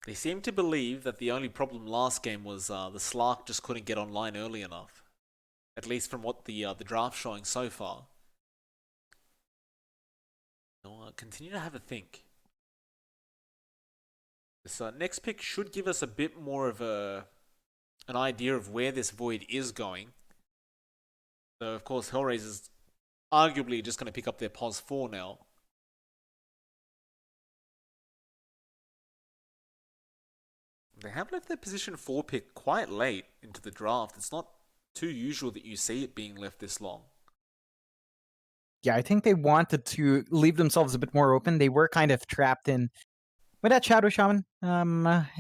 They seem to believe that the only problem last game was the Slark just couldn't get online early enough. At least from what the draft's showing so far. I'll continue to have a think. This next pick should give us a bit more of an idea of where this Void is going. So, of course, HellRaisers arguably just going to pick up their POS 4 now. They have left their position 4 pick quite late into the draft. It's not too usual that you see it being left this long. Yeah, I think they wanted to leave themselves a bit more open. They were kind of trapped in with that Shadow Shaman.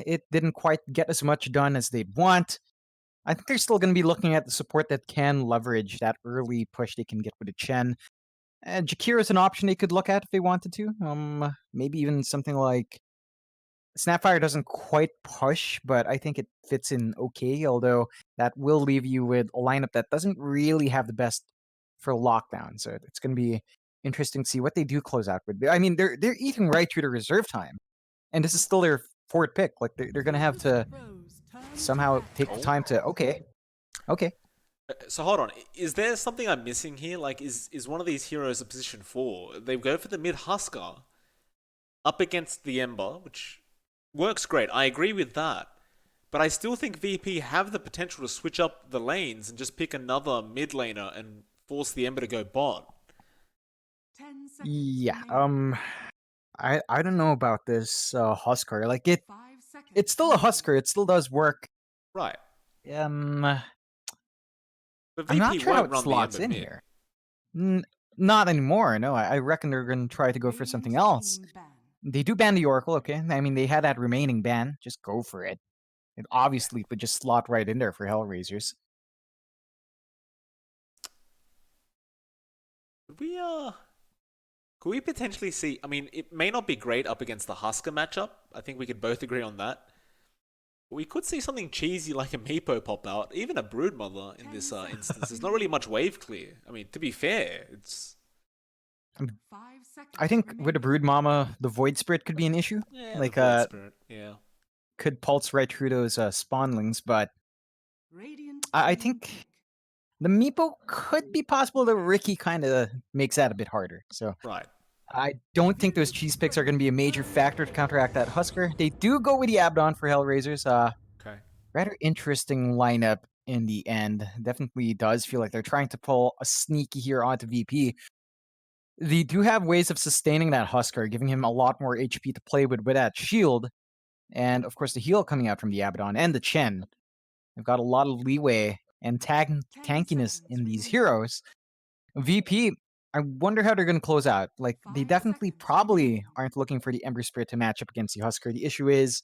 It didn't quite get as much done as they'd want. I think they're still going to be looking at the support that can leverage that early push they can get with a Chen. Jakir is an option they could look at if they wanted to. Maybe even something like Snapfire doesn't quite push, but I think it fits in okay, although that will leave you with a lineup that doesn't really have the best for lockdown. So it's going to be interesting to see what they do close out with. I mean, they're eating right through the reserve time, and this is still their fourth pick. Like they're going to have to somehow take the time to okay. So hold on, is there something I'm missing here? Like, is one of these heroes a position 4? They go for the mid Husker up against the Ember, which works great. I agree with that. But I still think VP have the potential to switch up the lanes and just pick another mid laner and force the Ember to go bot. Yeah. I don't know about this Husker. Like it's still a Husker. It still does work. Right. Um, But I'm not VP sure how won't it run the slots Ember in mid. here. Not anymore. No, I reckon they're going to try to go for something else. They do ban the Oracle, okay? I mean, they had that remaining ban. Just go for it. It obviously would just slot right in there for HellRaisers. Could we, could we potentially see... I mean, it may not be great up against the Husker matchup. I think we could both agree on that. We could see something cheesy like a Meepo pop out, even a Broodmother in this instance. There's not really much wave clear. I mean, to be fair, it's... I think with a Brood Mama, the Void Spirit could be an issue. Yeah, the Like, Void Spirit, yeah. could pulse right through those spawnlings, but I think the Meepo could be possible, though Ricky kind of makes that a bit harder. So Right. I don't think those cheese picks are going to be a major factor to counteract that Husker. They do go with the Abaddon for HellRaisers. Okay. Rather interesting lineup in the end. Definitely does feel like they're trying to pull a sneaky here onto VP. They do have ways of sustaining that Husker, giving him a lot more HP to play with that shield. And of course, the heal coming out from the Abaddon and the Chen. They've got a lot of leeway and tankiness in these heroes. VP, I wonder how they're going to close out. Like, they definitely probably aren't looking for the Ember Spirit to match up against the Husker. The issue is,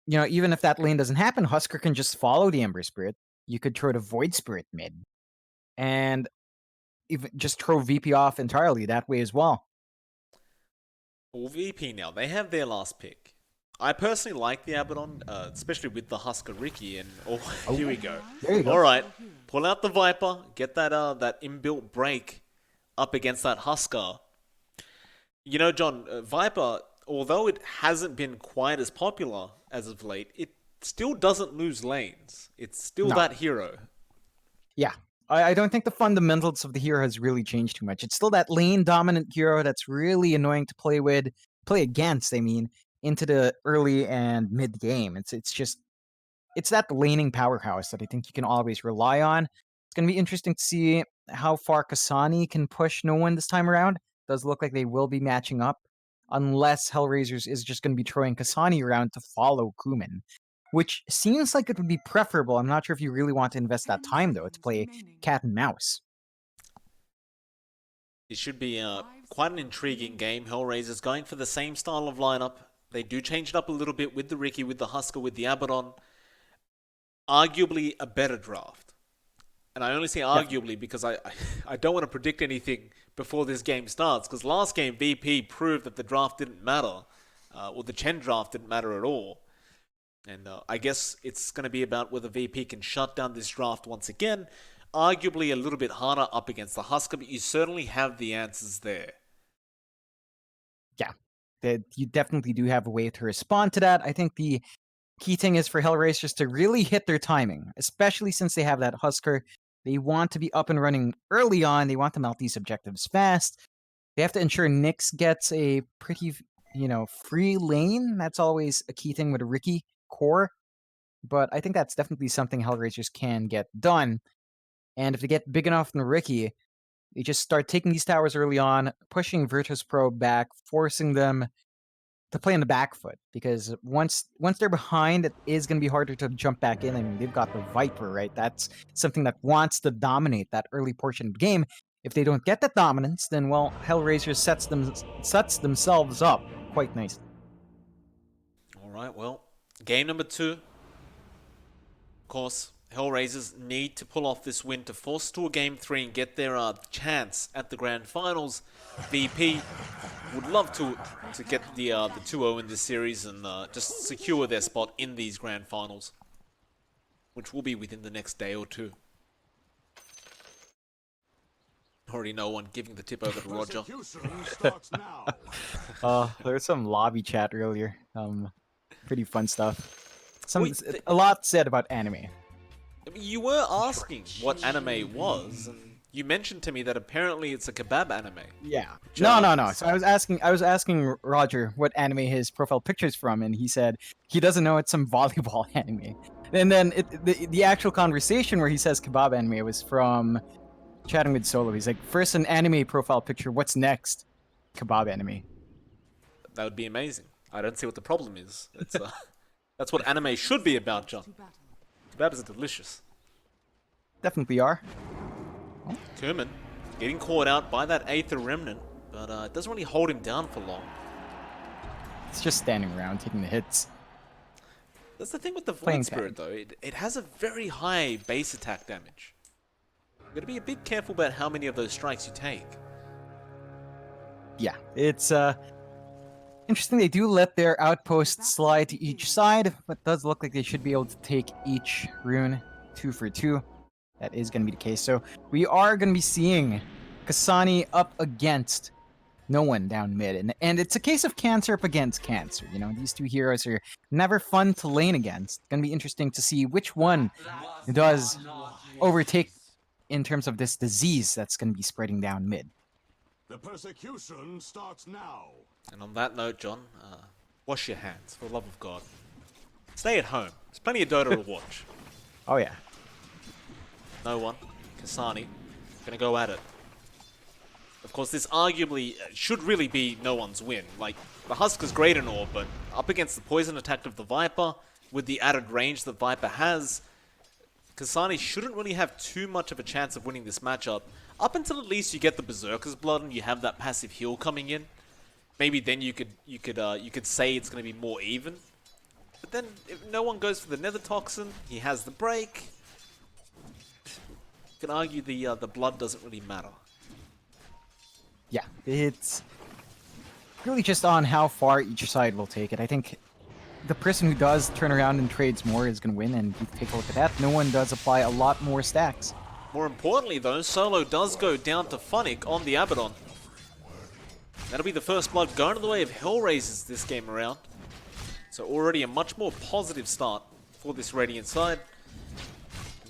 even if that lane doesn't happen, Husker can just follow the Ember Spirit. You could throw the Void Spirit mid. And even just throw VP off entirely that way as well. Well, VP now, they have their last pick. I personally like the Abaddon, especially with the Husker Ricky, and here we go. There you go. All right, pull out the Viper, get that inbuilt break up against that Husker. You know, John, Viper, although it hasn't been quite as popular as of late, it still doesn't lose lanes. It's still No. that hero. Yeah. I don't think the fundamentals of the hero has really changed too much. It's still that lane dominant hero that's really annoying to play against, into the early and mid game. It's that laning powerhouse that I think you can always rely on. It's going to be interesting to see how far Kasani can push no one this time around. Does look like they will be matching up, unless HellRaisers is just going to be throwing Kasani around to follow Kuman, which seems like it would be preferable. I'm not sure if you really want to invest that time, though, to play cat and mouse. It should be quite an intriguing game. HellRaisers going for the same style of lineup. They do change it up a little bit with the Ricky, with the Husker, with the Abaddon. Arguably a better draft. And I only say arguably because I don't want to predict anything before this game starts, because last game VP proved that the draft didn't matter, or the Chen draft didn't matter at all. And I guess it's going to be about whether VP can shut down this draft once again. Arguably a little bit harder up against the Husker, but you certainly have the answers there. Yeah. that you definitely do have a way to respond to that. I think the key thing is for HellRaisers to really hit their timing, especially since they have that Husker. They want to be up and running early on. They want to mount these objectives fast. They have to ensure Nyx gets a pretty, free lane. That's always a key thing with a Ricky core. But I think that's definitely something HellRaisers can get done. And if they get big enough in Ricky, they just start taking these towers early on, pushing Virtus.pro back, forcing them to play on the back foot. Because once they're behind, it is going to be harder to jump back in. I mean, they've got the Viper, right? That's something that wants to dominate that early portion of the game. If they don't get that dominance, then, well, HellRaisers sets themselves up quite nicely. All right, well, game number 2. Of course, HellRaisers need to pull off this win to force to a game 3 and get their chance at the grand finals. VP would love to get the 2-0 in this series and just secure their spot in these grand finals, which will be within the next day or two. Already know one giving the tip over to Roger. There's some lobby chat earlier. Pretty fun stuff. A lot said about anime. You were asking what anime was, and you mentioned to me that apparently it's a kebab anime. Yeah. No. So I was asking Roger what anime his profile picture's from, and he said he doesn't know, it's some volleyball anime. And then the actual conversation where he says kebab anime was from chatting with Solo. He's like, first an anime profile picture, what's next? Kebab anime. That would be amazing. I don't see what the problem is. It's, that's what anime should be about, John. Kebabs are delicious. Definitely are. Kerman getting caught out by that Aether Remnant, but it doesn't really hold him down for long. It's just standing around taking the hits. That's the thing with the Void Spirit, though. It has a very high base attack damage. You've got to be a bit careful about how many of those strikes you take. Yeah, it's interesting. They do let their outposts slide to each side, but it does look like they should be able to take each rune 2 for 2. That is going to be the case. So we are going to be seeing Kasani up against no one down mid. And it's a case of cancer up against cancer. You know, these two heroes are never fun to lane against. It's going to be interesting to see which one does overtake in terms of this disease that's going to be spreading down mid. The persecution starts now. And on that note, John, wash your hands, for the love of God. Stay at home. There's plenty of Dota to watch. Oh, yeah. No one. Kasani. Gonna go at it. Of course, this arguably should really be no one's win. Like, the Husk is great and all, but up against the poison attack of the Viper, with the added range that Viper has, Kasani shouldn't really have too much of a chance of winning this matchup. Up until at least you get the Berserker's Blood and you have that passive heal coming in. Maybe then you could say it's going to be more even. But then, if no one goes for the Nether Toxin, he has the break. You can argue the blood doesn't really matter. Yeah, it's really just on how far each side will take it. I think the person who does turn around and trades more is going to win, and you take a look at that. No one does apply a lot more stacks. More importantly, though, Solo does go down to Funnick on the Abaddon. That'll be the first blood going to the way of HellRaisers this game around. So already a much more positive start for this Radiant side.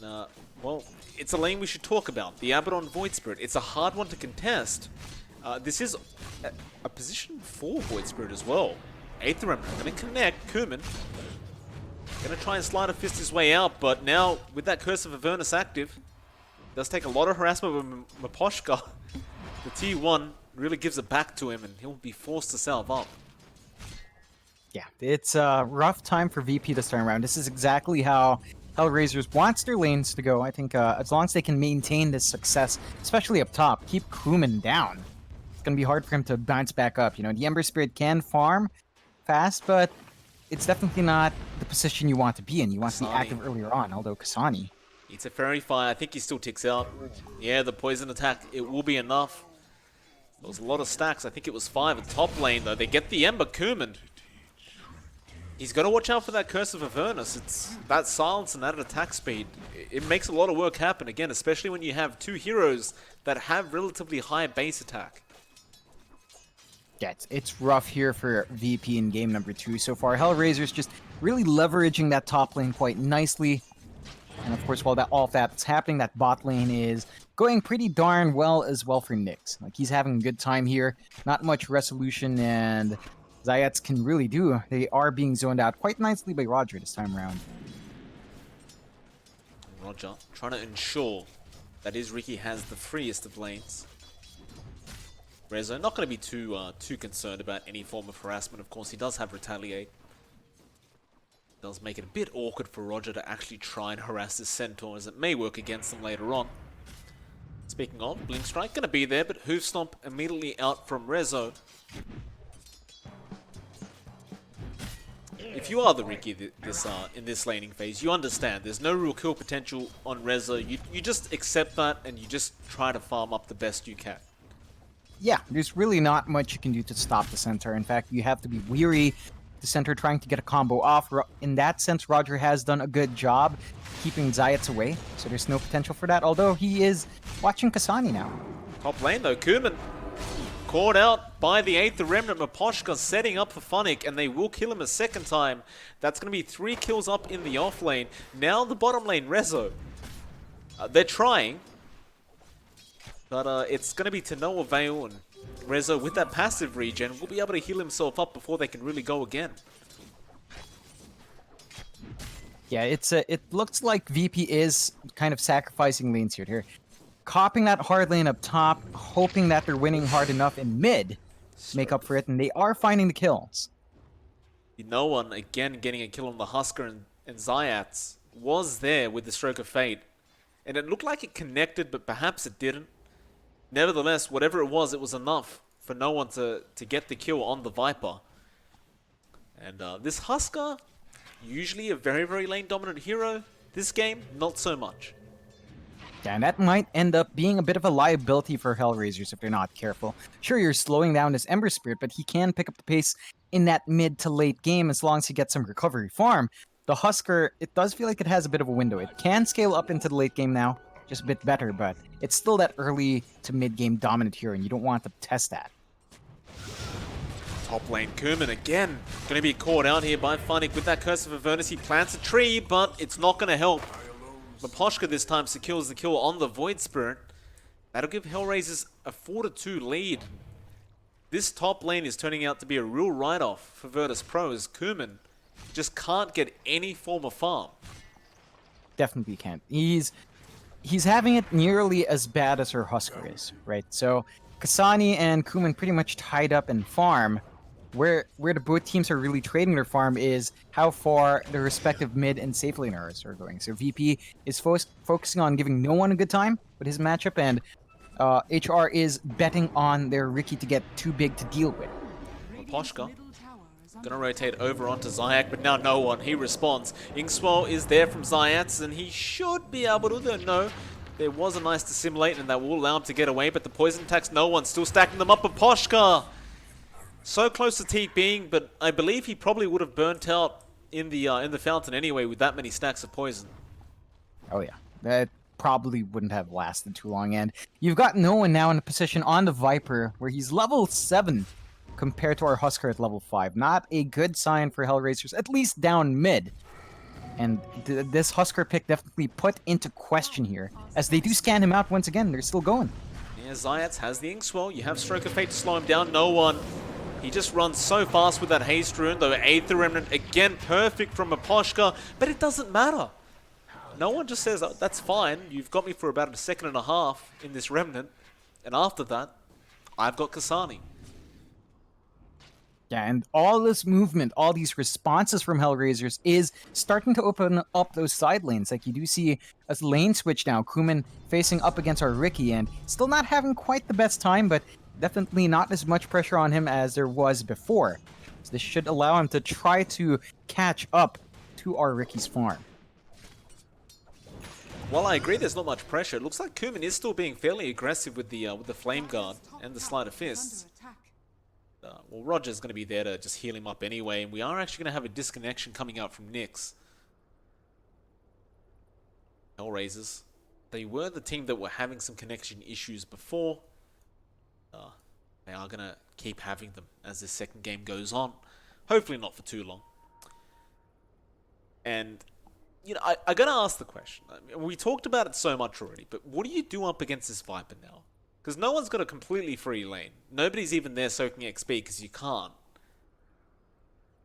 And, well, it's a lane we should talk about. The Abaddon Void Spirit. It's a hard one to contest. This is a position for Void Spirit as well. Aether Remnant going to connect. Kuman going to try and slide a fist his way out, but now with that Curse of Avernus active, it does take a lot of harassment with Maposhka. The T1 really gives it back to him, and he'll be forced to salve up. Yeah, it's a rough time for VP this time around. This is exactly how HellRaisers wants their lanes to go. I think as long as they can maintain this success, especially up top, keep Kuman down, it's going to be hard for him to bounce back up. You know, the Ember Spirit can farm fast, but it's definitely not the position you want to be in. You want to be active earlier on, although Kasani. It's a Fairy Fire. I think he still ticks out. Yeah, the poison attack, it will be enough. There was a lot of stacks. I think it was 5 at top lane, though. They get the Ember. Kuman. He's got to watch out for that Curse of Avernus. It's that silence and that attack speed. It makes a lot of work happen, again, especially when you have two heroes that have relatively high base attack. Yeah, it's rough here for VP in game number 2 so far. HellRaisers just really leveraging that top lane quite nicely. And of course, while all that's happening, that bot lane is going pretty darn well as well for Nyx. Like, he's having a good time here. Not much resolution, and Zayats can really do. They are being zoned out quite nicely by Roger this time around. Roger trying to ensure that his Riki has the freest of lanes. Rezo not going to be too concerned about any form of harassment. Of course, he does have Retaliate. Does make it a bit awkward for Roger to actually try and harass this Centaur, as it may work against him later on. Speaking of, Blink Strike going to be there, but Hoof Stomp immediately out from Rezo. If you are the Riki in this laning phase, you understand there's no real kill potential on Rezo. You just accept that and you just try to farm up the best you can. Yeah, there's really not much you can do to stop the Centaur. In fact, you have to be weary the Centaur trying to get a combo off. In that sense, Roger has done a good job keeping Zayats away, so there's no potential for that, although he is watching Kasani now. Top lane though, Kuman caught out by the 8th Remnant. Maposhka setting up for Funnick, and they will kill him a second time. That's going to be 3 kills up in the off lane. Now the bottom lane, Rezo. They're trying, but it's going to be to no avail, and Rezo, with that passive regen, will be able to heal himself up before they can really go again. Yeah, it looks like VP is kind of sacrificing lanes here. Copping that hard lane up top, hoping that they're winning hard enough in mid to make up for it, and they are finding the kills. No one, again, getting a kill on the Husker, and Zayats was there with the Stroke of Fate. And it looked like it connected, but perhaps it didn't. Nevertheless, whatever it was enough for no one to get the kill on the Viper. And this Husker, usually a very, very lane-dominant hero. This game, not so much. Yeah, and that might end up being a bit of a liability for HellRaisers if they're not careful. Sure, you're slowing down his Ember Spirit, but he can pick up the pace in that mid to late game as long as he gets some recovery farm. The Husker, it does feel like it has a bit of a window. It can scale up into the late game now, just a bit better, but it's still that early to mid game dominant hero, and you don't want to test that. Top lane, Kuman again going to be caught out here by Funnick with that Curse of Avernus. He plants a tree, but it's not going to help. Maposhka this time secures the kill on the Void Spirit. That'll give HellRaisers a 4-2 lead. This top lane is turning out to be a real write-off for Virtus.pro, as Kuman just can't get any form of farm. Definitely can't. He's having it nearly as bad as her Husker is, right? So Kasani and Kuman pretty much tied up in farm. Where the both teams are really trading their farm is how far the respective mid and safe laners are going. So VP is focusing on giving no one a good time with his matchup, and HR is betting on their Riki to get too big to deal with. Maposhka gonna rotate over onto Zayak, but now no one. He responds. Inkswell is there from Zayats, and he should be able to, though no. There was a nice dissimulate, and that will allow him to get away, but the poison attacks no one. Still stacking them up. Maposhka! So close to TPing, but I believe he probably would have burnt out in the fountain anyway with that many stacks of poison. Oh yeah, that probably wouldn't have lasted too long. And you've got no one now in a position on the Viper where he's level 7 compared to our Husker at level 5. Not a good sign for HellRaisers, at least down mid. And this Husker pick definitely put into question here, as they do scan him out once again. They're still going. Yeah, Zayats has the Inkswell. You have Stroke of Fate to slow him down. No one. He just runs so fast with that Haste Rune, though. Aether Remnant, again, perfect from Maposhka, but it doesn't matter. No one just says, oh, that's fine, you've got me for about a second and a half in this Remnant, and after that, I've got Kasani. Yeah, and all this movement, all these responses from HellRaisers is starting to open up those side lanes. Like, you do see a lane switch now. Kuman facing up against our Riki, and still not having quite the best time, but definitely not as much pressure on him as there was before. So this should allow him to try to catch up to our Riki's farm. While I agree there's not much pressure, it looks like Kuman is still being fairly aggressive with the Flame Guard and the Sleight of Fists. Well, Roger's going to be there to just heal him up anyway, and we are actually going to have a disconnection coming out from Nyx. HellRaisers. They were the team that were having some connection issues before. They are going to keep having them as this second game goes on. Hopefully not for too long. And, you know, I got to ask the question. I mean, we talked about it so much already, but what do you do up against this Viper now? Because no one's got a completely free lane. Nobody's even there soaking XP because you can't.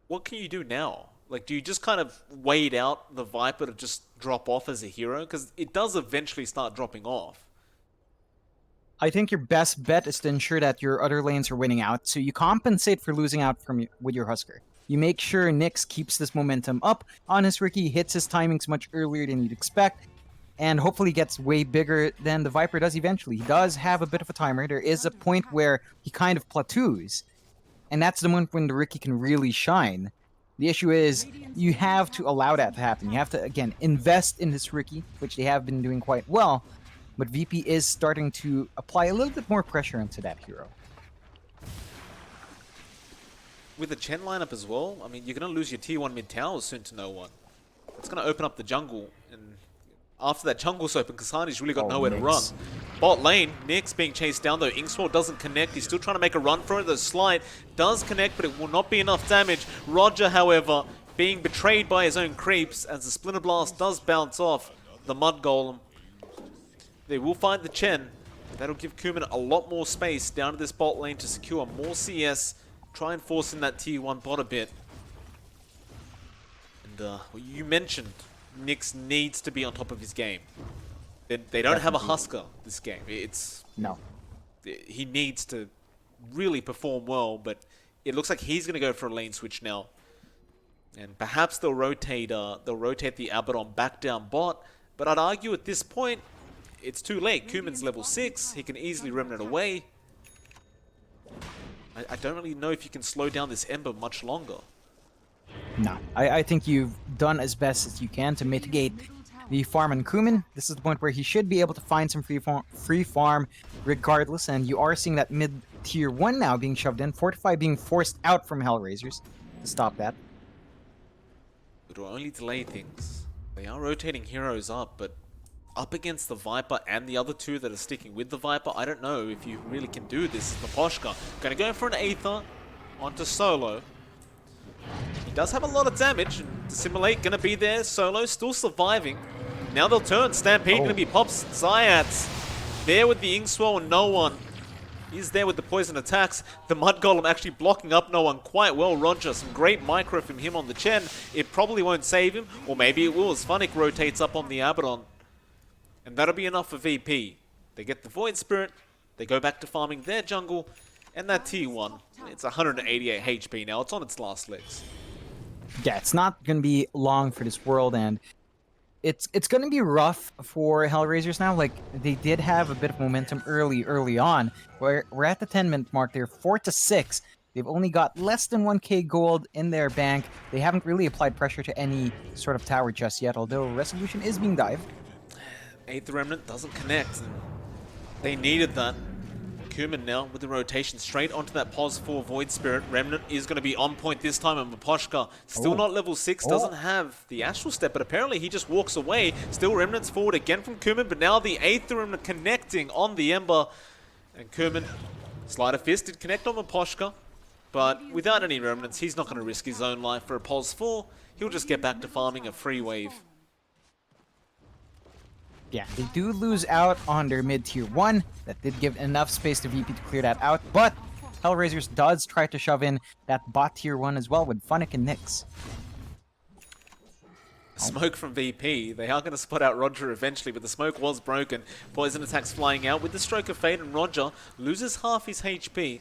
What can you do now? Like, do you just kind of wait out the Viper to just drop off as a hero? Because it does eventually start dropping off. I think your best bet is to ensure that your other lanes are winning out, so you compensate for losing out with your Husker. You make sure Nyx keeps this momentum up on his Riki, hits his timings much earlier than you'd expect, and hopefully gets way bigger than the Viper does eventually. He does have a bit of a timer. There is a point where he kind of plateaus, and that's the moment when the Riki can really shine. The issue is, you have to allow that to happen. You have to, again, invest in this Riki, which they have been doing quite well, but VP is starting to apply a little bit more pressure into that hero. With the Chen lineup as well, I mean, you're going to lose your tier 1 mid towers soon to no one. It's going to open up the jungle, and after that jungle's open, Kasani's really got nowhere to run. Bot lane, Nyx being chased down though, Inkswell doesn't connect, he's still trying to make a run for it, the slide does connect, but it will not be enough damage. Roger, however, being betrayed by his own creeps, as the Splinter Blast does bounce off the Mud Golem. They will find the Chen. That'll give Kuman a lot more space down to this bot lane to secure more CS. Try and force in that tier 1 bot a bit. And well, you mentioned Nyx needs to be on top of his game. They don't have a Husker this game. No. He needs to really perform well, but it looks like he's going to go for a lane switch now. And perhaps they'll rotate the Abaddon back down bot, but I'd argue at this point, it's too late. Kuman's level 6. He can easily Remnant away. I don't really know if you can slow down this Ember much longer. No. I think you've done as best as you can to mitigate the farm on Kuman. This is the point where he should be able to find some free farm regardless, and you are seeing that mid tier 1 now being shoved in. Fortify being forced out from HellRaisers to stop that. It will only delay things. They are rotating heroes up, but up against the Viper and the other two that are sticking with the Viper, I don't know if you really can do this. Maposhka gonna go for an Aether onto Solo. He does have a lot of damage, and Dissimulate gonna be there. Solo still surviving. Now they'll turn. Stampede gonna be pops. Zayats there with the Inkswell and no one. He's there with the poison attacks. The Mud Golem actually blocking up no one quite well. Roger, some great micro from him on the Chen. It probably won't save him, or maybe it will as Funnick rotates up on the Abaddon. And that'll be enough for VP. They get the Void Spirit, they go back to farming their jungle, and that tier 1, it's 188 HP now. It's on its last legs. Yeah, it's not going to be long for this world, and it's going to be rough for HellRaisers now. Like, they did have a bit of momentum early on. We're at the 10-minute mark. They're 4-6. They've only got less than 1k gold in their bank. They haven't really applied pressure to any sort of tower just yet, although Resolution is being dived. 8th Remnant doesn't connect, and they needed that. Kuman now with the rotation straight onto that pos 4 Void Spirit. Remnant is going to be on point this time, and Maposhka still not level 6, doesn't have the Astral Step, but apparently he just walks away. Still Remnant's forward again from Kuman, but now the 8th Remnant connecting on the Ember, and Kuman, Sleight of Fist did connect on Maposhka, but without any Remnants, he's not going to risk his own life for a pos 4. He'll just get back to farming a free wave. Yeah, they do lose out on their mid-tier 1. That did give enough space to VP to clear that out, but HellRaisers does try to shove in that bot tier 1 as well with Funnick and Nyx. Smoke from VP. They are going to spot out Roger eventually, but the smoke was broken. Poison attacks flying out with the Stroke of Fate, and Roger loses half his HP.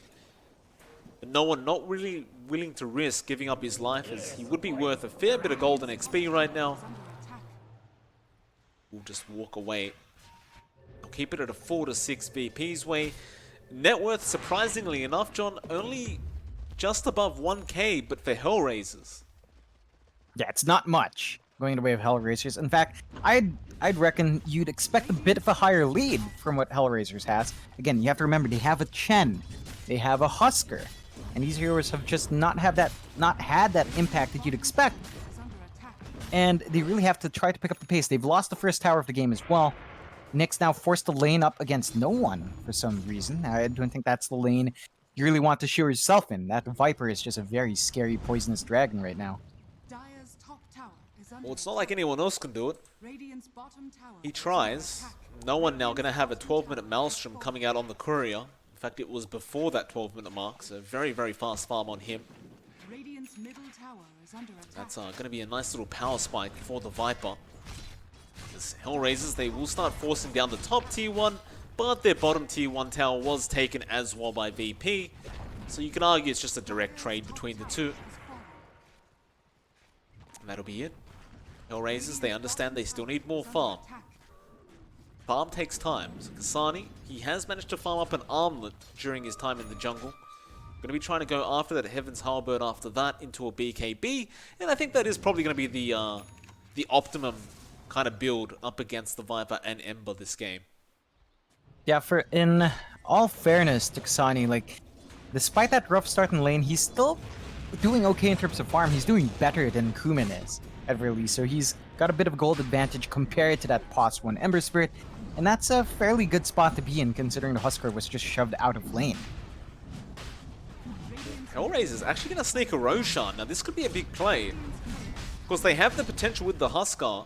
But no one not really willing to risk giving up his life, as he would be worth a fair bit of golden XP right now. We'll just walk away. I'll keep it at a 4-6 VP's way. Net worth, surprisingly enough, John, only just above 1k, but for HellRaisers. Yeah, it's not much going the way of HellRaisers. In fact, I'd reckon you'd expect a bit of a higher lead from what HellRaisers has. Again, you have to remember, they have a Chen, they have a Husker, and these heroes have just not had that impact that you'd expect. And they really have to try to pick up the pace. They've lost the first tower of the game as well. Nyx now forced to lane up against no one for some reason. I don't think that's the lane you really want to show yourself in. That Viper is just a very scary poisonous dragon right now. Dire's top tower is under Well, it's not like anyone else can do it. Radiant's bottom tower He is under tries. attack. No one now going to have a 12-minute Maelstrom coming out on the courier. In fact, it was before that 12-minute mark, so very, very fast farm on him. Radiant's middle tower is under attack. That's going to be a nice little power spike for the Viper. As HellRaisers, they will start forcing down the top tier 1, but their bottom tier 1 tower was taken as well by VP. So you can argue it's just a direct trade between the two. And that'll be it. HellRaisers, they understand they still need more farm. Farm takes time. So Kasani, he has managed to farm up an armlet during his time in the jungle. Going to be trying to go after that Heaven's Halberd after that into a BKB. And I think that is probably going to be the optimum kind of build up against the Viper and Ember this game. Yeah, for in all fairness to Kasani, like, despite that rough start in lane, he's still doing okay in terms of farm. He's doing better than Kumin is, at very least. So he's got a bit of gold advantage compared to that pos 1 Ember Spirit. And that's a fairly good spot to be in, considering the Huskar was just shoved out of lane. HellRaisers actually going to sneak a Roshan. Now this could be a big play. Because they have the potential with the Huskar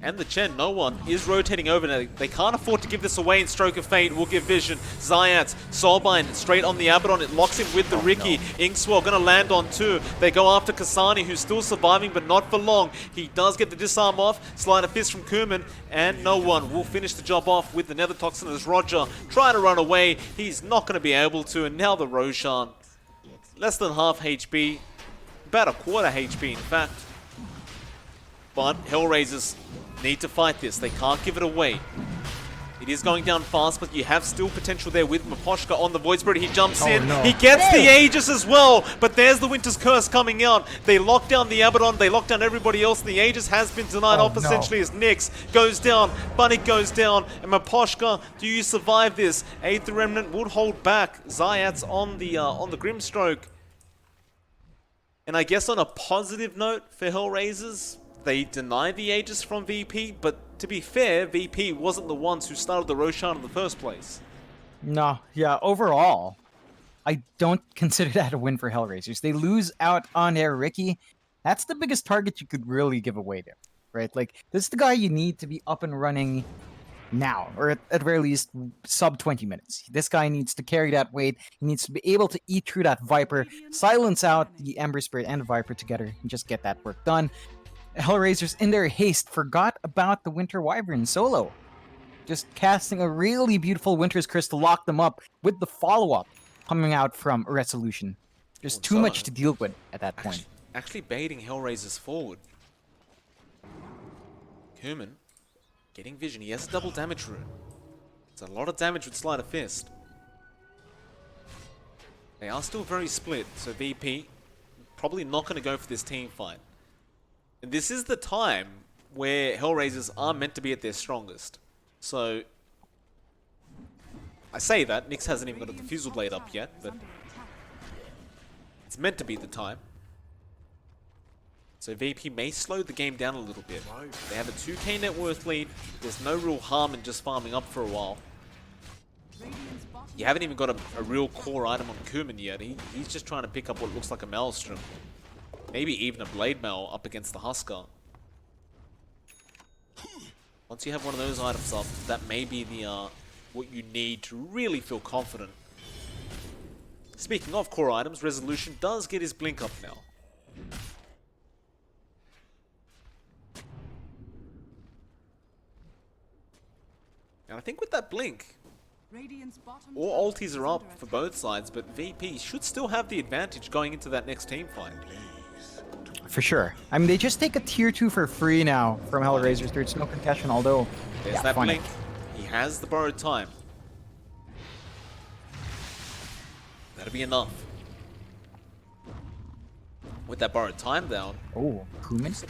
and the Chen. No one is rotating over now. They can't afford to give this away in Stroke of Fate. Will give vision. Zayats, Soulbind straight on the Abaddon. It locks him with the Riki. Inkswell going to land on 2. They go after Kasani, who's still surviving, but not for long. He does get the disarm off. Slide of Fist from Kumin, and no one will finish the job off with the Nether Toxin as Roger trying to run away. He's not going to be able to, and now the Roshan. Less than half HP. About a quarter HP, in fact. But HellRaisers need to fight this. They can't give it away. It is going down fast, but you have still potential there with Miposhka on the Void Spirit. He jumps in. No. He gets the Aegis as well, but there's the Winter's Curse coming out. They lock down the Abaddon. They lock down everybody else. The Aegis has been denied off essentially as Nyx goes down. Bunnik goes down. And Miposhka, do you survive this? Aether Remnant would hold back. Zayats on the Grimstroke. And I guess on a positive note for HellRaisers, they deny the Aegis from VP, but to be fair, VP wasn't the ones who started the Roshan in the first place. No, yeah, overall, I don't consider that a win for HellRaisers. They lose out on their Riki. That's the biggest target you could really give away there, right? Like, this is the guy you need to be up and running now, or at very least sub 20 minutes. This guy needs to carry that weight. He needs to be able to eat through that Viper, silence out the Ember Spirit and Viper together, and just get that work done. HellRaisers, in their haste, forgot about the Winter Wyvern solo. Just casting a really beautiful Winter's Curse to lock them up with the follow-up coming out from Resolution. There's too much to deal with at that point. Actually baiting HellRaisers forward. Kumin getting vision. He has a double damage rune. It's a lot of damage with Sleight of Fist. They are still very split, so VP probably not going to go for this team fight. And this is the time where HellRaisers are meant to be at their strongest. So, I say that, Nyx hasn't even got a Diffusal Blade up yet, but it's meant to be the time. So VP may slow the game down a little bit. They have a 2k net worth lead. There's no real harm in just farming up for a while. You haven't even got a real core item on Kumin yet. He's just trying to pick up what looks like a Maelstrom. Maybe even a Blade Mail up against the Huskar. Once you have one of those items up, that may be the what you need to really feel confident. Speaking of core items, Resolution does get his blink up now. And I think with that blink, all ultis are up for both sides, but VP should still have the advantage going into that next team fight. For sure. I mean, they just take a tier 2 for free now from HellRaisers. There's no contention, although... There's that blink. He has the borrowed time. That'll be enough. With that borrowed time down... Oh, Kumin? They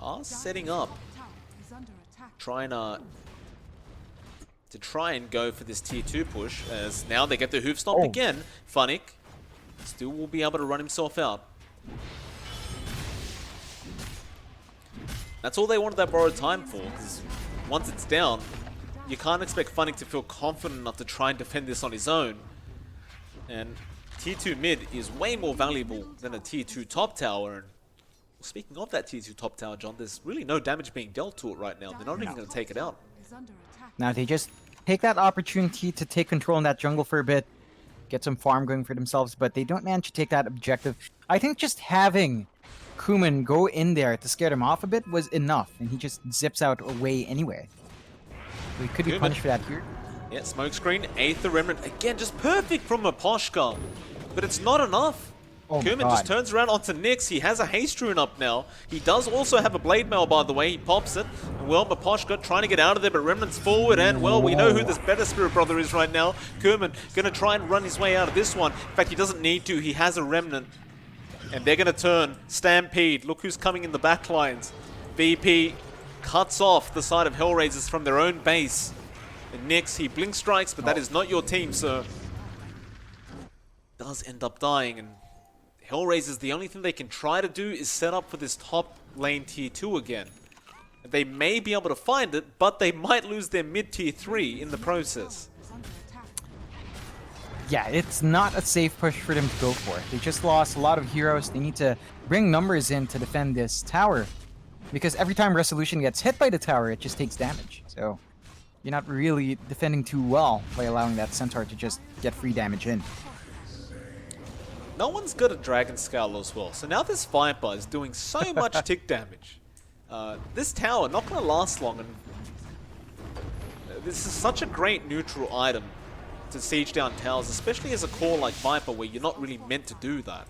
are setting up. Trying to try and go for this tier 2 push, as now they get the hoof stomp again. Funnik still will be able to run himself out. That's all they wanted that borrowed time for, because once it's down, you can't expect Funnik to feel confident enough to try and defend this on his own. And tier 2 mid is way more valuable than a tier 2 top tower. And speaking of that tier 2 top tower, John, there's really no damage being dealt to it right now. They're not even going to take it out. Is under attack. Now they just take that opportunity to take control in that jungle for a bit, get some farm going for themselves, but they don't manage to take that objective. I think just having Kuman go in there to scare them off a bit was enough, and he just zips out away anyway. So he could be Kuman. punished for that here. Yeah, smokescreen, Aether Remnant. Again, just perfect from a Poshka. But it's not enough. Oh my Kermit God. just turns around onto Nyx. He has a haste rune up now. He does also have a blade mail, by the way. He pops it. And well, Maposhka trying to get out of there, but Remnant's forward. And well, we know who this better Spirit Brother is right now. Kermit gonna try and run his way out of this one. In fact, he doesn't need to. He has a Remnant. And they're gonna turn. Stampede. Look who's coming in the back lines. VP cuts off the side of HellRaisers from their own base. And Nyx, he blink strikes, but that is not your team, sir. Does end up dying, and HellRaisers, the only thing they can try to do is set up for this top lane tier 2 again. They may be able to find it, but they might lose their mid tier 3 in the process. Is under attack. Yeah, it's not a safe push for them to go for. They just lost a lot of heroes. They need to bring numbers in to defend this tower, because every time Resolution gets hit by the tower, it just takes damage. So you're not really defending too well by allowing that Centaur to just get free damage in. No one's got a Dragon Scowl as well, so now this Viper is doing so much tick damage. This tower not going to last long, and this is such a great neutral item to siege down towers, especially as a core like Viper where you're not really meant to do that.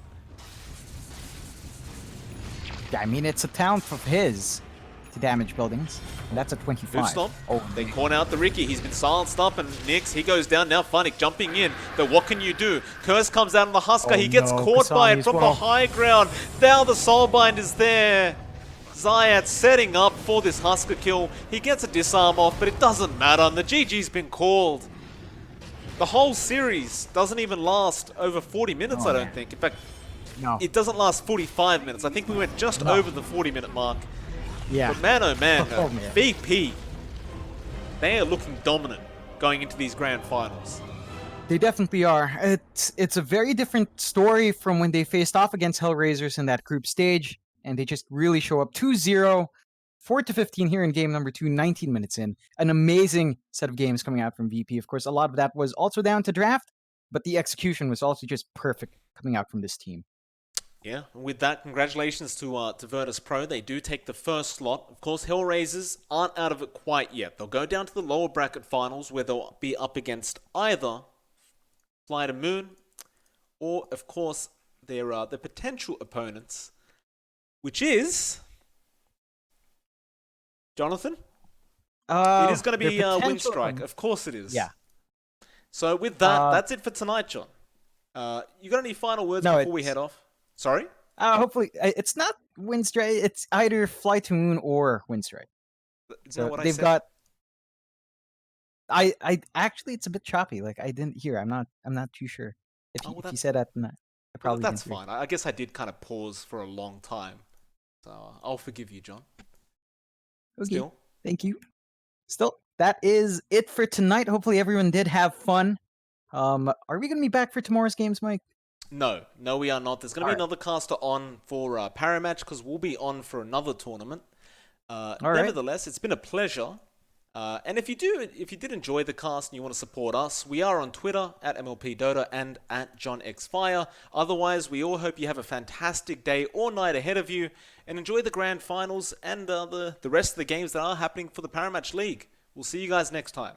Yeah, I mean, it's a talent of his to damage buildings, and that's a 25. Move stomp. Oh, They corner out the Ricky. He's been silenced up, and Nyx, he goes down now. Funnick jumping in. But what can you do? Curse comes out on the Husker. Oh he gets no, caught by Kasami it as from the well. high ground. Now the Soulbind is there. Zayat setting up for this Husker kill. He gets a disarm off, but it doesn't matter. And the GG's been called. The whole series doesn't even last over 40 minutes, Oh, I don't man. think. In fact, no. it doesn't last 45 minutes. I think we went just No. over the 40-minute mark. Yeah. But man, oh man, Oh, man. VP, they are looking dominant going into these grand finals. They definitely are. It's a very different story from when they faced off against HellRaisers in that group stage, and they just really show up 2-0, 4-15 here in game number 2, 19 minutes in. An amazing set of games coming out from VP. Of course, a lot of that was also down to draft, but the execution was also just perfect coming out from this team. Yeah, and with that, congratulations to Virtus.pro. They do take the first slot. Of course, HellRaisers aren't out of it quite yet. They'll go down to the lower bracket finals where they'll be up against either Fly to Moon or, of course, their potential opponents, which is Jonathan. It is going to be Windstrike. Of course it is. Yeah. So with that, that's it for tonight, John. You got any final words No, before we head off? Sorry? Hopefully, it's not Windstrike. It's either Fly to Moon or Windstrike. Is So that what I they've said? got. I actually, it's a bit choppy. Like I didn't hear. I'm not too sure. If Oh, you, well, if you that- said that, then I Well, probably that's didn't hear. fine. I guess I did kind of pause for a long time. So I'll forgive you, John. Okay. Still. Thank you. Still, that is it for tonight. Hopefully, everyone did have fun. Are we gonna be back for tomorrow's games, Mike? No, we are not. There's going to be Alright. another caster on for Parimatch because we'll be on for another tournament. right. Nevertheless, it's been a pleasure. And if you did enjoy the cast and you want to support us, we are on Twitter at MLP Dota and at johnxfire. Otherwise, we all hope you have a fantastic day or night ahead of you and enjoy the grand finals and the rest of the games that are happening for the Parimatch League. We'll see you guys next time.